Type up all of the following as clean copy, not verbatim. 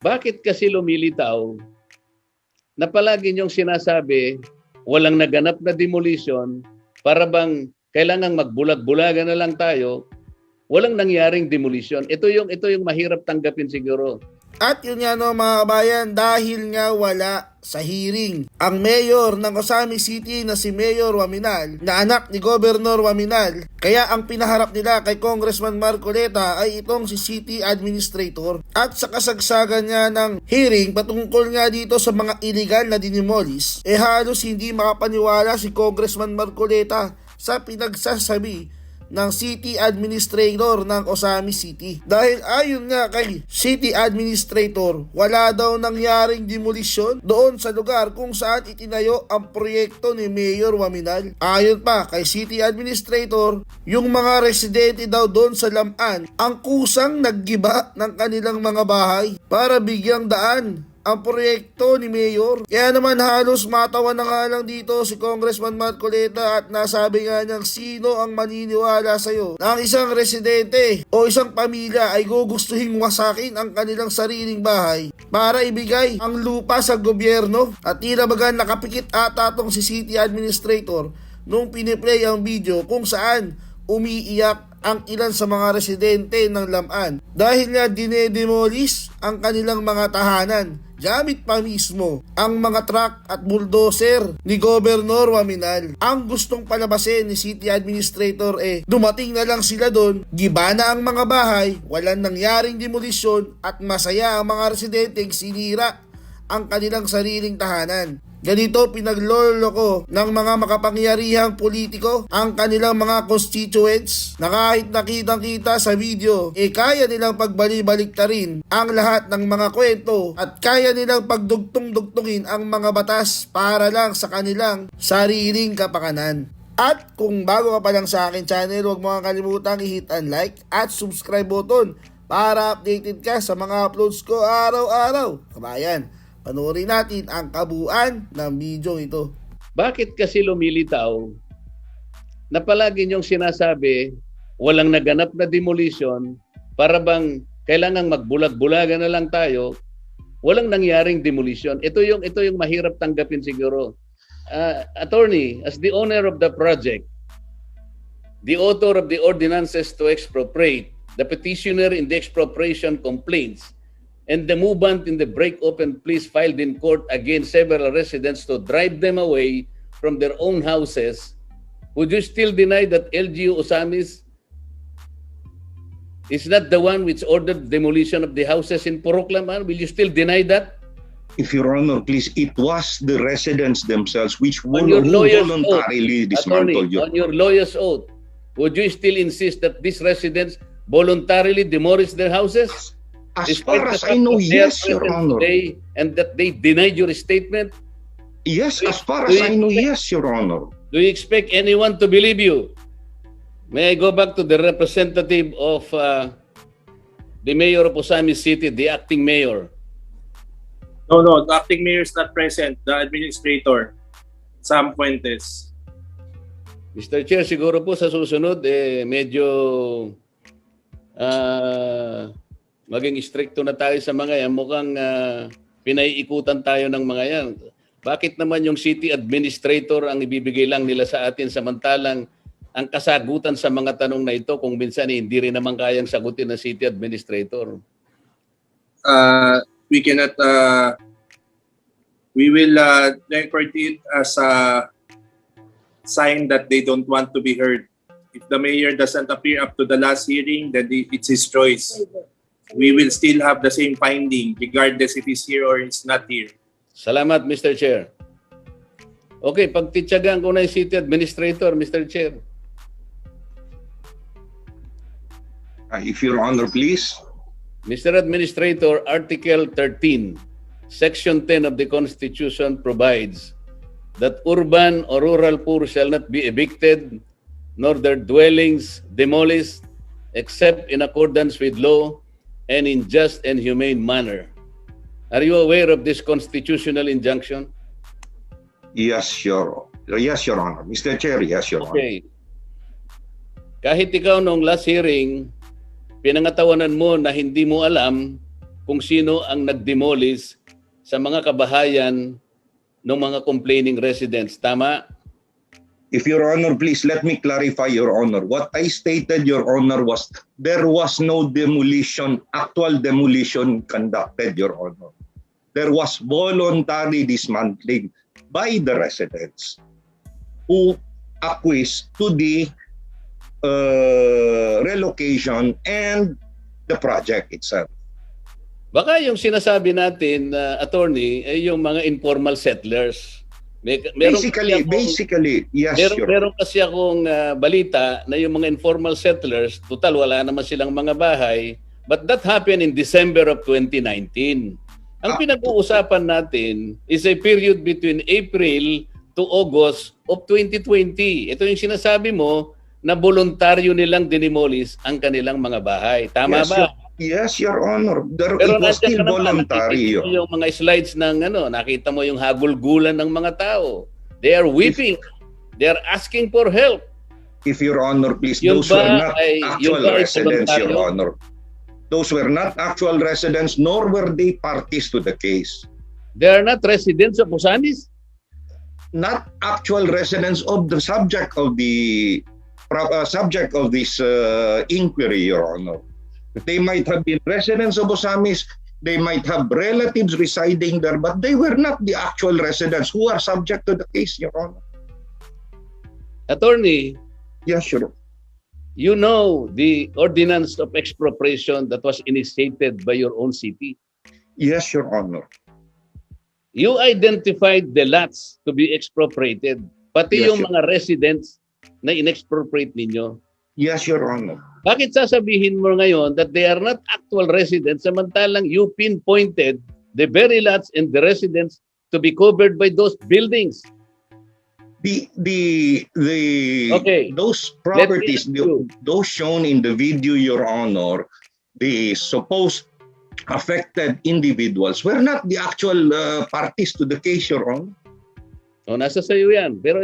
Bakit kasi lumilitaw na palagi niyong sinasabi walang naganap na demolition, para bang kailangang magbulag-bulagan na lang tayo, walang nangyaring demolition. Ito yung mahirap tanggapin siguro. At yun nga no mga kabayan, dahil nga wala sa hearing ang mayor ng Kusang City na si Mayor Waminal, na anak ni Governor Waminal, kaya ang pinaharap nila kay Congressman Marcoleta ay itong si City Administrator. At sa kasagsagan nga ng hearing patungkol nga dito sa mga illegal na dinimolis, halos hindi makapaniwala si Congressman Marcoleta sa pinagsasabi ng City Administrator ng Kusang City. Dahil ayon nga kay City Administrator, wala daw nangyaring demolisyon doon sa lugar kung saan itinayo ang proyekto ni Mayor Waminal. Ayon pa kay City Administrator, yung mga residente daw doon sa Laman ang kusang naggiba ng kanilang mga bahay para bigyang daan ang proyekto ni Mayor. Kaya naman halos matawa na nga lang dito si Congressman Marcoleta at nasabi nga niyang sino ang maniniwala sa'yo na ang isang residente o isang pamilya ay gugustuhin wasakin ang kanilang sariling bahay para ibigay ang lupa sa gobyerno. At tila baga nakapikit ata tong si City Administrator nung piniplay ang video kung saan umiiyak ang ilan sa mga residente ng Laman dahil nga dinedemolis ang kanilang mga tahanan gamit pa mismo ang mga truck at bulldozer ni Governor Waminal. Ang gustong palabasin ni City Administrator dumating na lang sila doon, giba na ang mga bahay, walang nangyaring demolisyon at masaya ang mga residenteng sinira ang kanilang sariling tahanan. Ganito pinagloloko ng mga makapangyarihang politiko ang kanilang mga constituents na kahit nakitang-kita sa video, kaya nilang pagbali-baliktarin ang lahat ng mga kwento at kaya nilang pagdugtong-dugtungin ang mga batas para lang sa kanilang sariling kapakanan. At kung bago ka pa lang sa akin channel, huwag mo kang kalimutang i-hit ang like at subscribe button para updated ka sa mga uploads ko araw-araw. Kabayan, panoorin natin ang kabuuan ng video ito. Bakit kasi lumilitaw na palagi niyong sinasabi walang naganap na demolition, para bang kailangang magbulag-bulagan na lang tayo, walang nangyaring demolition. Ito yung mahirap tanggapin siguro. Attorney, as the owner of the project, the author of the ordinances to expropriate, the petitioner in the expropriation complaints, and the movement in the break-open pleas filed in court against several residents to drive them away from their own houses, would you still deny that LGU Osamis is not the one which ordered demolition of the houses in Purok-Laman? Will you still deny that? If Your Honor, please, it was the residents themselves which Attorney, voluntarily dismantled you. On your lawyer's oath, would you still insist that these residents voluntarily demolished their houses? As far as I know, yes, Your Honor. And that they denied your statement? Yes, as far as I know, yes, Your Honor. Do you expect anyone to believe you? May I go back to the representative of the mayor of Kusang City, the acting mayor? No, the acting mayor is not present. The administrator, Sam Fuentes. Mr. Chair, siguro po sa susunod, medyo maging stricto na tayo sa mga yan. Mukhang pinaiikutan tayo ng mga yan. Bakit naman yung city administrator ang ibibigay lang nila sa atin, samantalang ang kasagutan sa mga tanong na ito kung minsan hindi rin naman kayang sagutin ng city administrator? We cannot, we will record it as a sign that they don't want to be heard. If the mayor doesn't appear up to the last hearing, then it's his choice. We will still have the same finding regardless if he's here or he's not here. Salamat, Mr. Chair. Okay, pagtitsagaan ko na yung city administrator, Mr. Chair. If Your Honor, please. Mr. Administrator, Article 13, Section 10 of the Constitution provides that urban or rural poor shall not be evicted, nor their dwellings demolished, except in accordance with law and in just and humane manner. Are you aware of this constitutional injunction? Yes, Your Honor. Mr. Chair, yes, Your Honor. Okay. Kahit ikaw noong last hearing, pinangatawanan mo na hindi mo alam kung sino ang nag-demolish sa mga kabahayan ng mga complaining residents. Tama? If Your Honor, please let me clarify, Your Honor. What I stated, Your Honor, was there was no demolition, actual demolition conducted, Your Honor. There was voluntary dismantling by the residents who acquiesced to the relocation and the project itself. Baka yung sinasabi natin, attorney, ay yung mga informal settlers. Basically, yes, Your Honor. Meron kasi akong balita na yung mga informal settlers, total wala naman silang mga bahay, but that happened in December of 2019. Ang pinag-uusapan natin is a period between April to August of 2020. Ito yung sinasabi mo na voluntaryo nilang dinimolish ang kanilang mga bahay. Tama ba? Yes, Your Honor. Pero it was still voluntary. Nakita mo yung mga slides ng nakita mo yung hagulgulan ng mga tao. They are weeping. They are asking for help. If Your Honor, please, Yun those were ba not ay- actual yun ba ay residents, Your voluntaryo? Honor. Those were not actual residents, nor were they parties to the case. They are not residents of Osamis. Not actual residents of the subject of the subject of this inquiry, Your Honor. They might have been residents of Osamis, they might have relatives residing there, but they were not the actual residents who are subject to the case, Your Honor. Attorney, Yes, Your Honor. you know the ordinance of expropriation that was initiated by your own city. Yes, Your Honor. You identified the lots to be expropriated, pati Yes, yung Your- mga residents na inexpropriate ninyo. Yes, Your Honor. Bakit sasabihin mo ngayon that they are not actual residents samantalang you pinpointed the very lots and the residents to be covered by those buildings? Okay. Those properties, Let me ask you. those shown in the video, Your Honor, the supposed affected individuals were not the actual parties to the case, Your Honor. O, nasa sayo yan. Pero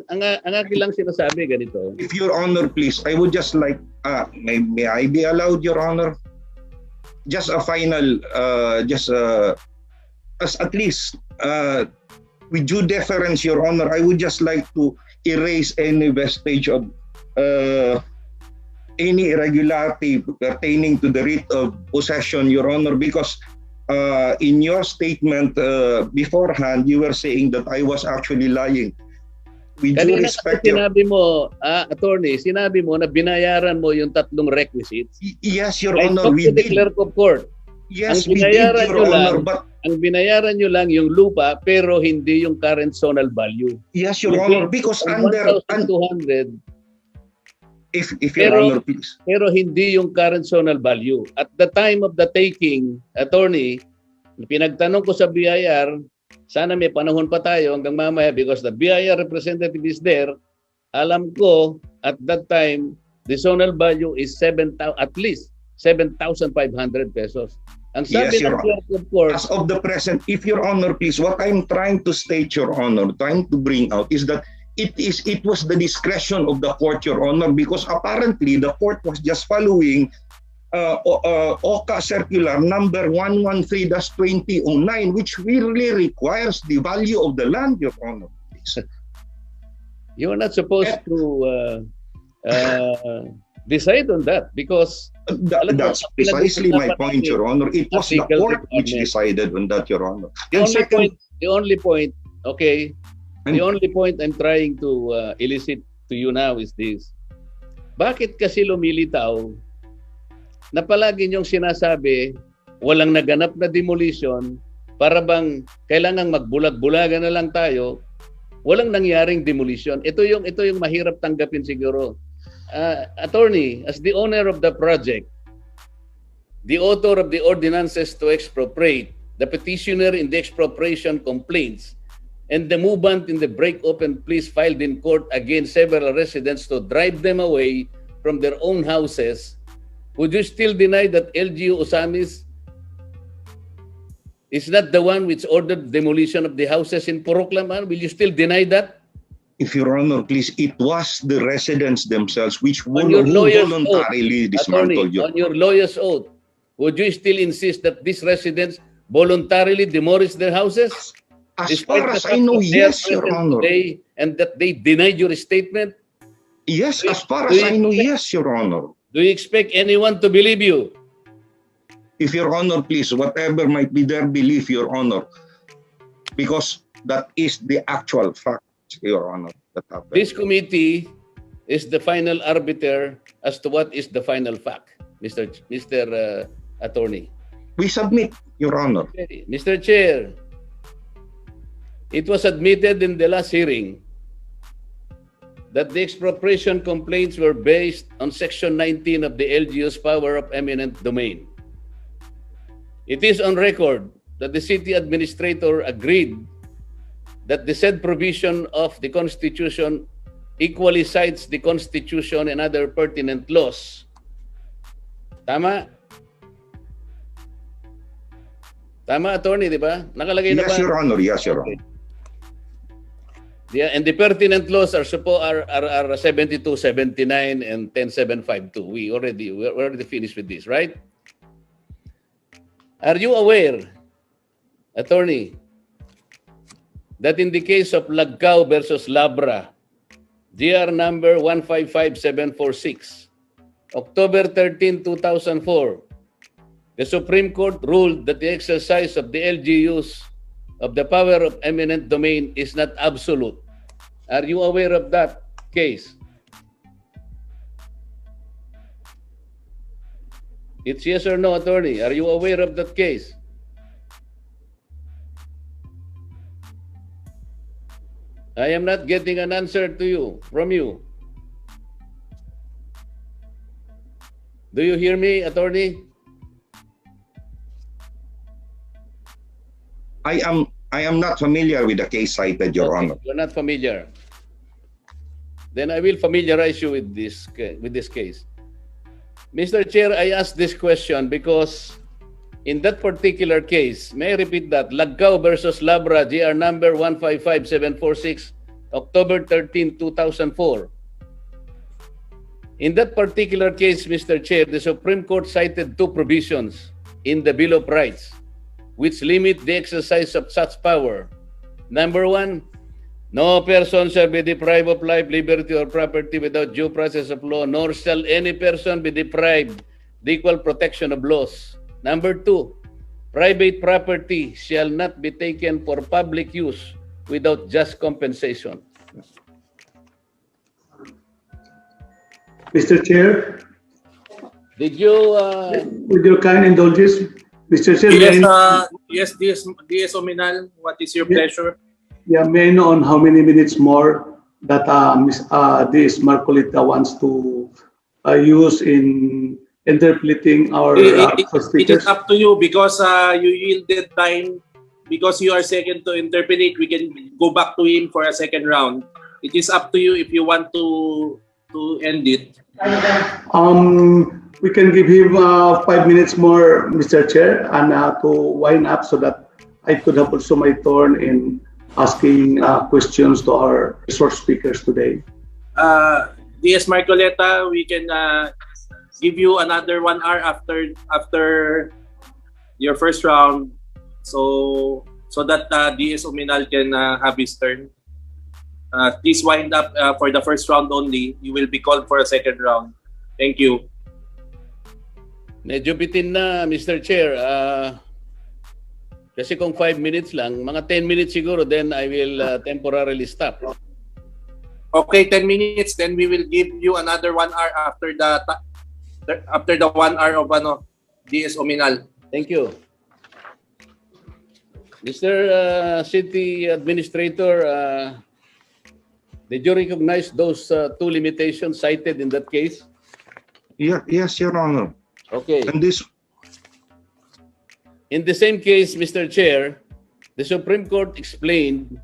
ang akin lang sinasabi ganito. If Your Honor, please, I would just like, may I be allowed, Your Honor? Just a final, as at least, with due deference, Your Honor, I would just like to erase any vestige of any irregularity pertaining to the writ of possession, Your Honor, because in your statement beforehand, you were saying that I was actually lying. With due Kanina kasi respect, Your- sinabi mo, attorney, sinabi mo na binayaran mo yung 3 requisites. yes, Your I Honor, talked we to the did. clerk of court. Yes, Ang we did, binayaran Your nyo lang, Honor, but ang binayaran nyo lang yung lupa pero hindi yung current zonal value. yes, Your You Honor, paid because Ang under, 1,200 if Your Pero- Honor, please. pero hindi yung current zonal value. At the time of the taking, attorney, pinagtanong ko sa BIR, sana may panahon pa tayo hanggang mamaya because the BIR representative is there. Alam ko at that time the zonal value is at least 7,500 pesos. Ang sabi Yes, Your ng clerk of court, As of the present, if Your Honor, please, what I'm trying to state, Your Honor, trying to bring out is that it was the discretion of the court, Your Honor, because apparently the court was just following OCA Circular number 113-2009, which really requires the value of the land, Your Honor. Please. you're not supposed to decide on that because That's precisely my point, Your Honor. It was the Article court which department. decided on that, Your Honor. the And only point, okay, And- the only point I'm trying to elicit to you now is this. Bakit kasi lumilitaw na palagi niyong sinasabi walang naganap na demolition para bang kailangang magbulag-bulagan na lang tayo, walang nangyaring demolition. Ito yung mahirap tanggapin siguro. Attorney, as the owner of the project, the author of the ordinances to expropriate, the petitioner in the expropriation complaints, and the movement in the break-open pleas filed in court against several residents to drive them away from their own houses, would you still deny that LGU Osamis is not the one which ordered demolition of the houses in Puroclaman? Will you still deny that? if Your Honor, please, it was the residents themselves which On your lawyer's voluntarily Attorney, dismantled, Your on your lawyer's oath, would you still insist that these residents voluntarily demolish their houses? As Despite far the as fact I know, that they are yes, Your present Honor. today and that they denied your statement? Yes, Do you- as far do as you I know, expect- yes, Your Honor. Do you expect anyone to believe you? If Your Honor, please, whatever might be their belief, Your Honor, because that is the actual fact, Your Honor, that happened. This committee is the final arbiter as to what is the final fact, Mr. Attorney. We submit, Your Honor. Okay. Mr. Chair, it was admitted in the last hearing that the expropriation complaints were based on Section 19 of the LGU's power of eminent domain. It is on record that the city administrator agreed that the said provision of the Constitution equally cites the Constitution and other pertinent laws. Tama? Tama, Attorney, di ba? Nakalagay na ba? Yes, Your Honor. Yes, Your Honor. Yeah, and the pertinent laws are 72, 79, and 10752. We're already finished with this, right? Are you aware, Attorney, that in the case of Lagcao versus Labra, GR number 155746, October 13, 2004, the Supreme Court ruled that the exercise of the LGUs of the power of eminent domain is not absolute. Are you aware of that case? It's yes or no, Attorney. Are you aware of that case? I am not getting an answer to you, from you. Do you hear me, Attorney? I am not familiar with the case cited, Your Honor. You're not familiar. Then I will familiarize you with this case. Mr. Chair, I ask this question because in that particular case, may I repeat that? Lagcao versus Labra, GR number 155746, October 13, 2004. In that particular case, Mr. Chair, the Supreme Court cited two provisions in the Bill of Rights which limit the exercise of such power. Number one, no person shall be deprived of life, liberty, or property without due process of law, nor shall any person be deprived the equal protection of laws. Number two, private property shall not be taken for public use without just compensation. Mr. Chair, Did you, with your kind indulgence, Mr. Chair, Yes, DS Ominal, what is your pleasure? may I know on how many minutes more that this Marcolita wants to use in interpreting our It speakers? is up to you because you yielded time. Because you are second to interpret, we can go back to him for a second round. It is up to you if you want to end it. We can give him 5 minutes more, Mr. Chair, and to wind up so that I could have also my turn in asking questions to our resource speakers today. DS Marcoleta, we can give you another 1 hour after your first round, so that DS Ominal can have his turn. Please wind up for the first round only. You will be called for a second round. Thank you. medyo bitin na, Mr. Chair. Kasi kung 5 minutes lang, mga 10 minutes siguro, then I will temporarily stop. Okay, 10 minutes. Then we will give you another 1 hour after the 1 hour of DS Ominal. Thank you. Mr. City Administrator, did you recognize those two limitations cited in that case? Yes, Your Honor. Okay. And this, In the same case, Mr. Chair, the Supreme Court explained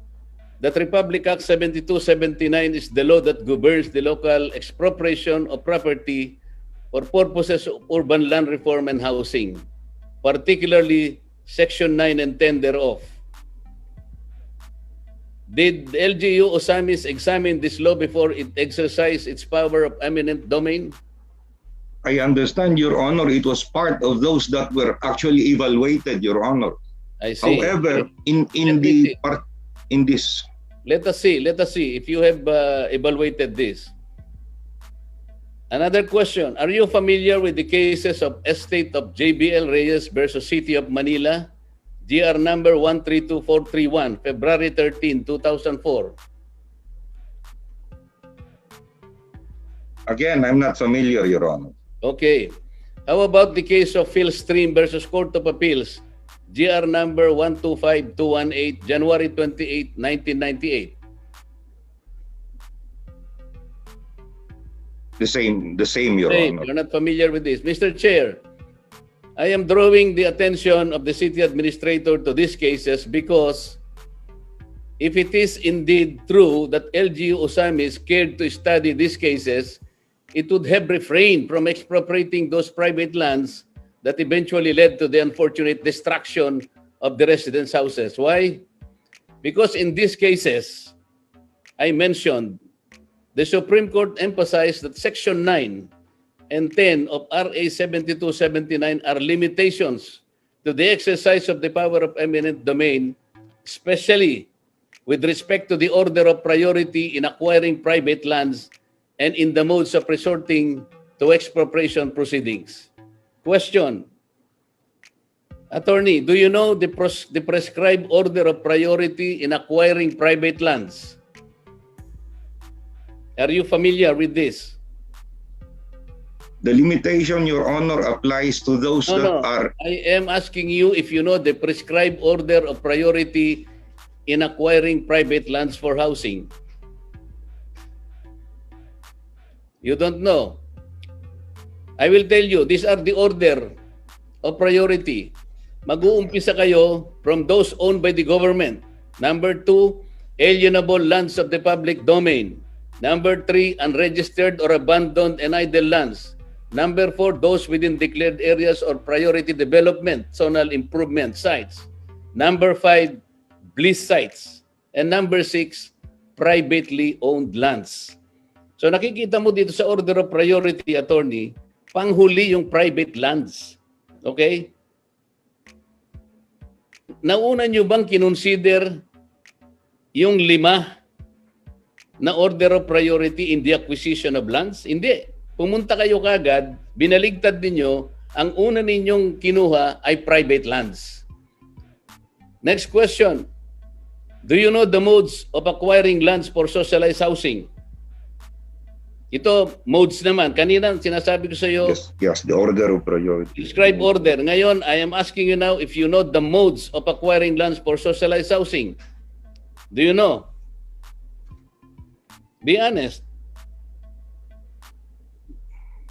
that Republic Act 7279 is the law that governs the local expropriation of property for purposes of urban land reform and housing, particularly Section 9 and 10 thereof. Did LGU Osamis examine this law before it exercised its power of eminent domain? I understand, Your Honor, it was part of those that were actually evaluated, Your Honor. I see. However, Let me see. in this, Let us see if you have evaluated this. Another question, are you familiar with the cases of estate of JBL Reyes versus City of Manila, GR number 132431, February 13, 2004? again, I'm not familiar, Your Honor. Okay. How about the case of Philstream versus Court of Appeals, GR number 125218, January 28, 1998? The same, Your Same. Honor. You're not familiar with this. Mr. Chair, I am drawing the attention of the city administrator to these cases because if it is indeed true that LGU Usami scared to study these cases, it would have refrained from expropriating those private lands that eventually led to the unfortunate destruction of the residents' houses. Why? Because in these cases, I mentioned, the Supreme Court emphasized that Section 9 and 10 of RA 7279 are limitations to the exercise of the power of eminent domain, especially with respect to the order of priority in acquiring private lands and in the modes of resorting to expropriation proceedings. Question. Attorney, do you know the prescribed order of priority in acquiring private lands? Are you familiar with this? The limitation, Your Honor, applies to those that are... I am asking you if you know the prescribed order of priority in acquiring private lands for housing. You don't know. I will tell you, these are the order of priority. Mag-uumpisa kayo from those owned by the government. Number 2, alienable lands of the public domain. Number 3, unregistered or abandoned and idle lands. Number 4, those within declared areas or priority development, zonal improvement sites. Number 5, bliss sites. And number 6, privately owned lands. So nakikita mo dito sa order of priority, attorney, panghuli yung private lands. Okay? Nauna nyo bang kinonsider yung 5 na order of priority in the acquisition of lands? Hindi. Pumunta kayo kagad, binaligtad ninyo, ang una ninyong kinuha ay private lands. Next question. Do you know the modes of acquiring lands for socialized housing? Ito, modes naman. Kanina, sinasabi ko sa iyo, Yes, the order of priority. describe order. Ngayon, I am asking you now if you know the modes of acquiring lands for socialized housing. Do you know? Be honest.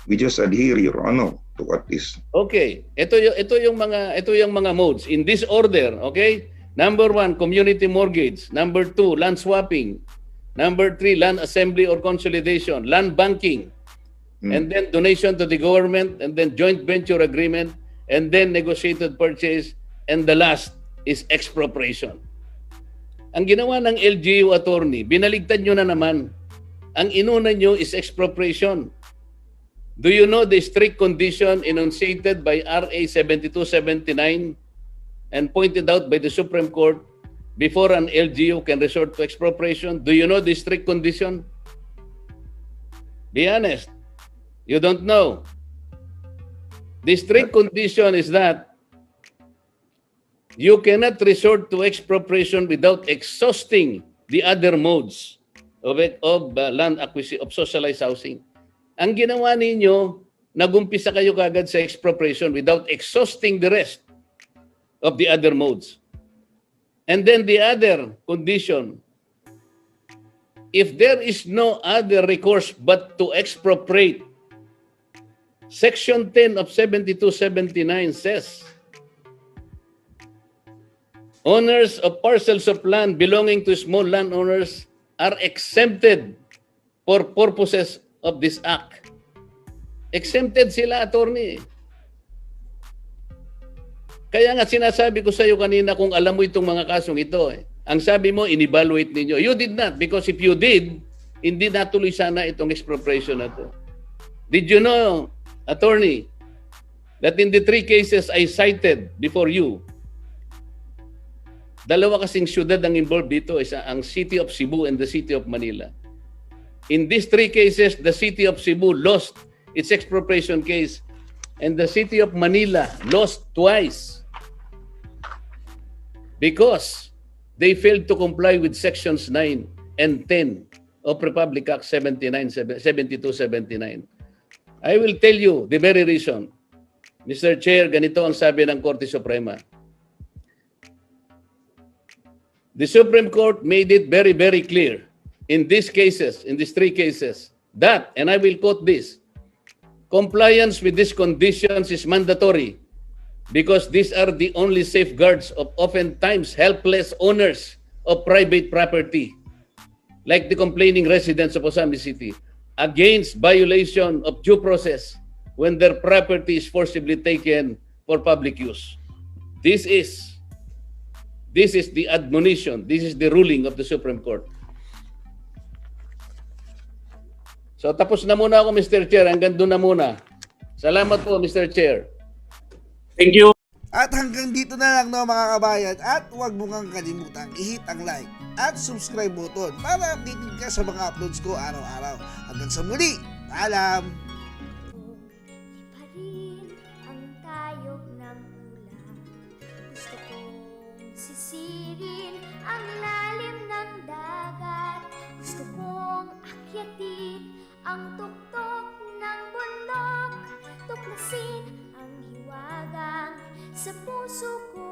We just adhere, Your Honor, to what is... Okay. Ito yung mga modes in this order, okay? Number 1, community mortgage. Number 2, land swapping. Number 3, land assembly or consolidation, land banking. And then donation to the government, and then joint venture agreement, and then negotiated purchase, and the last is expropriation. Ang ginawa ng LGU attorney, binaligtad nyo na naman. Ang inuna nyo is expropriation. Do you know the strict condition enunciated by RA 7279 and pointed out by the Supreme Court before an LGU can resort to expropriation? Do you know the strict condition? Be honest. You don't know. The strict condition is that you cannot resort to expropriation without exhausting the other modes of land acquisition, of socialized housing. Ang ginawa ninyo, nagumpisa kayo kagad sa expropriation without exhausting the rest of the other modes. And then the other condition, if there is no other recourse but to expropriate, Section 10 of 7279 says, owners of parcels of land belonging to small landowners are exempted for purposes of this act. Exempted sila, attorney. Kaya nga sinasabi ko sa iyo kanina kung alam mo itong mga kasong ito. Ang sabi mo, in-evaluate ninyo. You did not, because if you did, hindi natuloy sana itong expropriation na to. Did you know, Attorney, that in the 3 cases I cited before you, dalawa kasing syudad ang involved dito, isa ang City of Cebu and the City of Manila. In these 3 cases, the City of Cebu lost its expropriation case and the City of Manila lost twice because they failed to comply with Sections 9 and 10 of Republic Act 7279. I will tell you the very reason. Mr. Chair, ganito ang sabi ng Korte Suprema. The Supreme Court made it very, very clear in these cases, in these 3 cases, that, and I will quote this, compliance with these conditions is mandatory because these are the only safeguards of oftentimes helpless owners of private property, like the complaining residents of Osamis City, against violation of due process when their property is forcibly taken for public use. This is the admonition, this is the ruling of the Supreme Court. So tapos na muna ako, Mr. Chair. Hanggang doon na muna. Salamat po, Mr. Chair. Thank you. At hanggang dito na lang, no, mga kabayan. At huwag mo kang kalimutang i-hit ang like at subscribe button para updated ka sa mga uploads ko araw-araw. Hanggang sa muli, paalam! Iparin ang tayog ng ulan. Gusto kong sisirin ang lalim ng dagat. Gusto kong akyatin ang tuktok ng bundok. Tuklasin ang hiwagang sa puso ko.